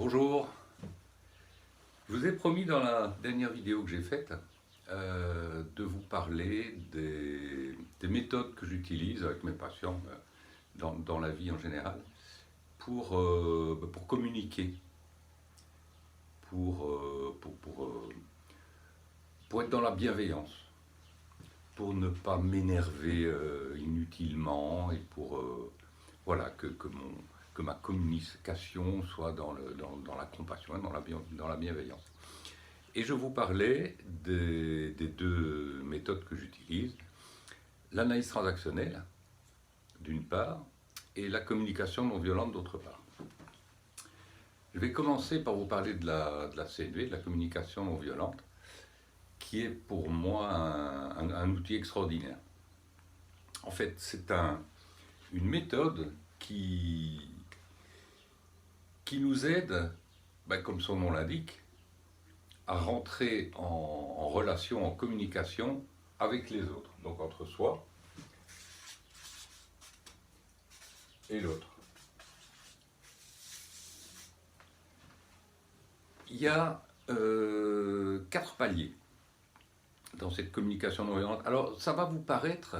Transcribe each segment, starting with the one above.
Bonjour, je vous ai promis dans la dernière vidéo que j'ai faite de vous parler des méthodes que j'utilise avec mes patients dans la vie en général pour communiquer, pour, euh, pour, pour, euh, pour être dans la bienveillance, pour ne pas m'énerver inutilement et voilà, que ma communication soit dans la compassion et dans la bienveillance. Et je vous parlais des deux méthodes que j'utilise, l'analyse transactionnelle d'une part et la communication non violente d'autre part. Je vais commencer par vous parler de la CNV, de la communication non violente, qui est pour moi un outil extraordinaire. En fait, c'est une méthode qui nous aide, comme son nom l'indique, à rentrer en relation, en communication avec les autres, donc entre soi et l'autre. Il y a 4 paliers dans cette communication non violente. Alors, ça va vous paraître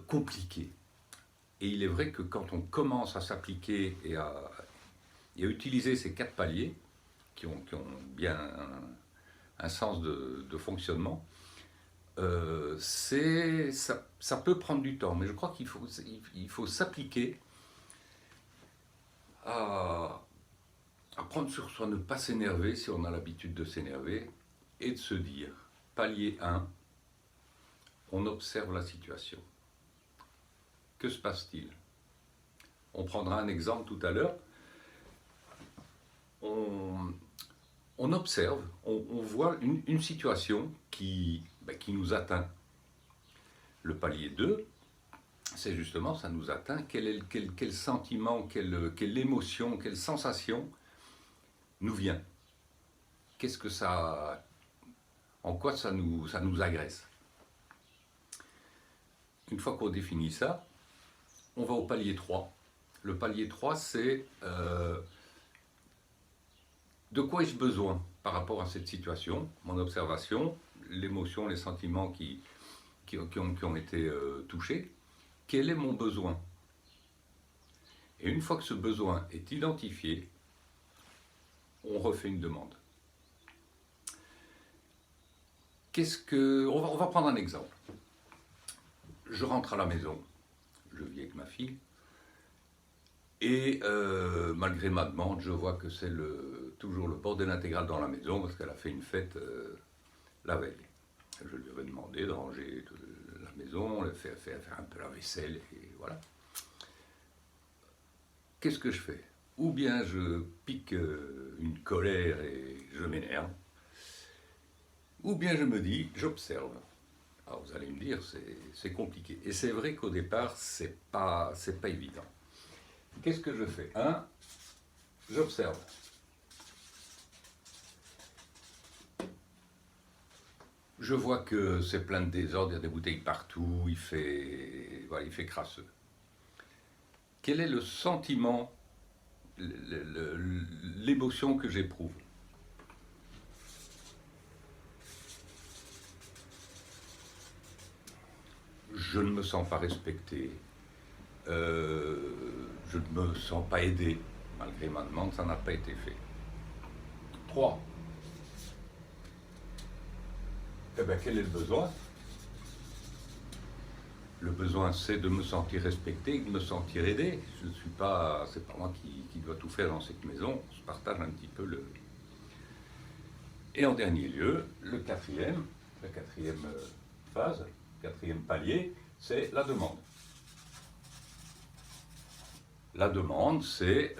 compliqué. Et il est vrai que quand on commence à s'appliquer et à utiliser ces 4 paliers, qui ont bien un sens de fonctionnement, ça peut prendre du temps. Mais je crois qu'il faut s'appliquer à prendre sur soi, ne pas s'énerver si on a l'habitude de s'énerver, et de se dire, palier 1, on observe la situation. Que se passe-t-il? On prendra un exemple tout à l'heure. On observe, on voit une situation qui nous atteint. Le palier 2, c'est justement, ça nous atteint, quel sentiment, quelle émotion, quelle sensation nous vient. Qu'est-ce que ça... En quoi ça nous agresse? Une fois qu'on définit ça, on va au palier 3. Le palier 3, c'est de quoi ai-je besoin par rapport à cette situation, mon observation, l'émotion, les sentiments qui ont été touchés. Quel est mon besoin? Et une fois que ce besoin est identifié, on refait une demande. On va prendre un exemple. Je rentre à la maison, je vis avec ma fille, et malgré ma demande, je vois que c'est toujours le bordel intégral dans la maison parce qu'elle a fait une fête la veille. Je lui avais demandé de ranger la maison, de faire un peu la vaisselle, et voilà. Qu'est-ce que je fais? Ou bien je pique une colère et je m'énerve, ou bien je me dis, j'observe. Alors vous allez me dire, c'est compliqué. Et c'est vrai qu'au départ, c'est pas évident. Qu'est-ce que je fais? J'observe. Je vois que c'est plein de désordre, il y a des bouteilles partout, il fait crasseux. Quel est le sentiment, l'émotion que j'éprouve? Je ne me sens pas respecté, je ne me sens pas aidé, malgré ma demande, ça n'a pas été fait. 3. Quel est le besoin? Le besoin, c'est de me sentir respecté, de me sentir aidé. C'est pas moi qui dois tout faire dans cette maison, on se partage un petit peu le... Et en dernier lieu, la quatrième phase, quatrième palier, c'est la demande. La demande, c'est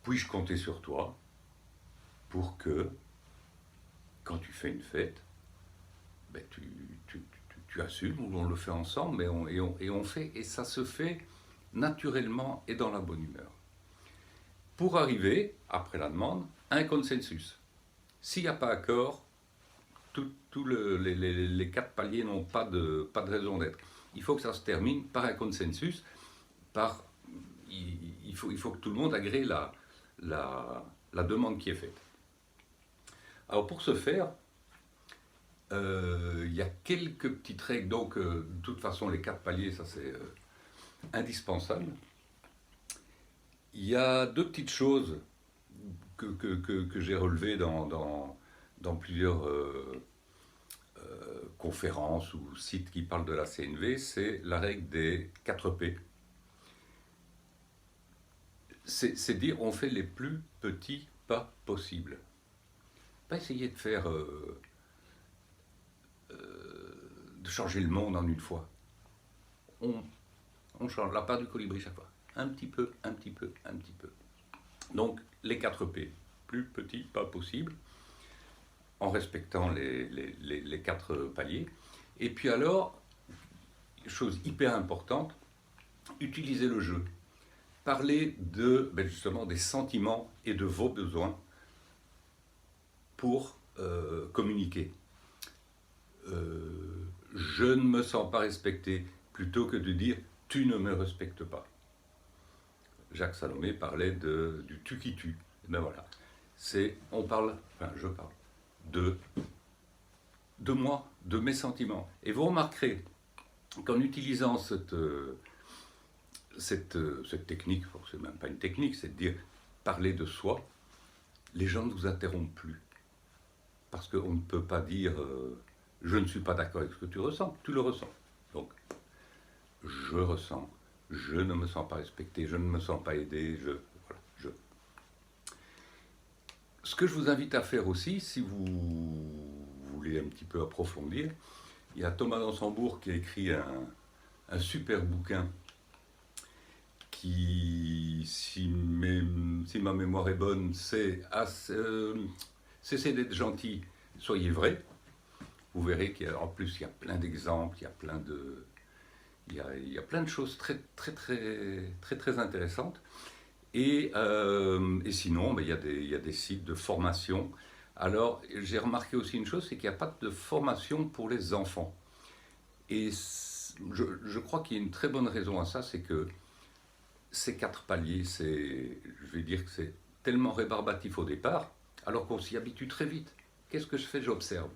puis-je compter sur toi pour que, quand tu fais une fête, tu assumes, ou on le fait ensemble, et ça se fait naturellement et dans la bonne humeur. Pour arriver, après la demande, à un consensus. S'il n'y a pas accord, les 4 paliers n'ont pas de raison d'être. Il faut que ça se termine par un consensus, il faut que tout le monde agrée la demande qui est faite. Alors pour ce faire, il y a quelques petites règles. Donc de toute façon, les 4 paliers, ça c'est indispensable. Il y a 2 petites choses que j'ai relevées dans plusieurs conférences ou sites qui parlent de la CNV, c'est la règle des 4 P. C'est dire on fait les plus petits pas possibles. Pas essayer de faire de changer le monde en une fois. On change la part du colibri chaque fois. Un petit peu, un petit peu, un petit peu. Donc les 4 P, plus petit pas possible, en respectant les 4 paliers. Et puis alors, chose hyper importante, utiliser le jeu. Parler justement des sentiments et de vos besoins pour communiquer. Je ne me sens pas respecté, plutôt que de dire tu ne me respectes pas. Jacques Salomé parlait du tu qui tue. Et ben voilà, je parle de moi, de mes sentiments. Et vous remarquerez qu'en utilisant cette technique, c'est même pas une technique, c'est de dire parler de soi, les gens ne vous interrompent plus. Parce qu'on ne peut pas dire je ne suis pas d'accord avec ce que tu ressens, tu le ressens. Donc, je ressens, je ne me sens pas respecté, je ne me sens pas aidé, Ce que je vous invite à faire aussi, si vous voulez un petit peu approfondir, il y a Thomas d'Ansembourg qui a écrit un super bouquin qui, si ma mémoire est bonne, c'est Cessez d'être gentil, soyez vrai. Vous verrez qu'en plus il y a plein d'exemples, il y a plein de choses très très très très très intéressantes. Et sinon, il y a des sites de formation. Alors j'ai remarqué aussi une chose, c'est qu'il n'y a pas de formation pour les enfants. Et je crois qu'il y a une très bonne raison à ça, c'est que ces 4 paliers, je vais dire que c'est tellement rébarbatif au départ, alors qu'on s'y habitue très vite. Qu'est-ce que je fais? J'observe.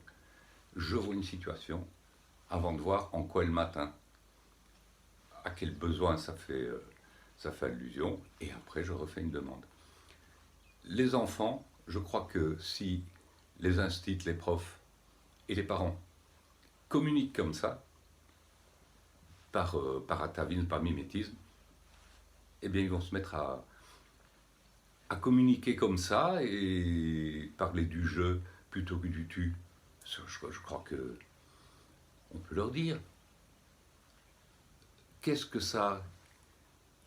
Je vois une situation avant de voir en quoi elle m'atteint, à quel besoin ça fait allusion, et après je refais une demande. Les enfants, je crois que si les instituts, les profs et les parents communiquent comme ça, par atavisme, par mimétisme, eh bien ils vont se mettre à communiquer comme ça et parler du je plutôt que du tu. Je crois que on peut leur dire qu'est-ce que ça,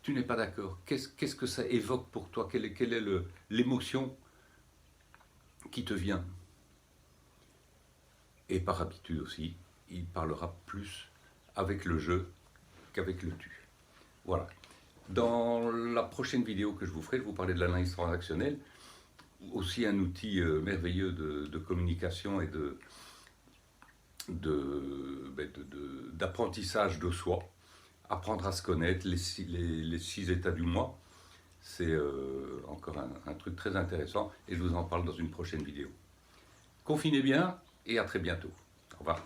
tu n'es pas d'accord, qu'est-ce que ça évoque pour toi, quelle est l'émotion qui te vient. Et par habitude aussi, il parlera plus avec le je qu'avec le tu. Voilà. Dans la prochaine vidéo que je vous ferai, je vous parler de l'analyse transactionnelle, aussi un outil merveilleux de communication et d'apprentissage de soi, apprendre à se connaître, les 6 états du moi. C'est encore un truc très intéressant et je vous en parle dans une prochaine vidéo. Confinez bien et à très bientôt. Au revoir.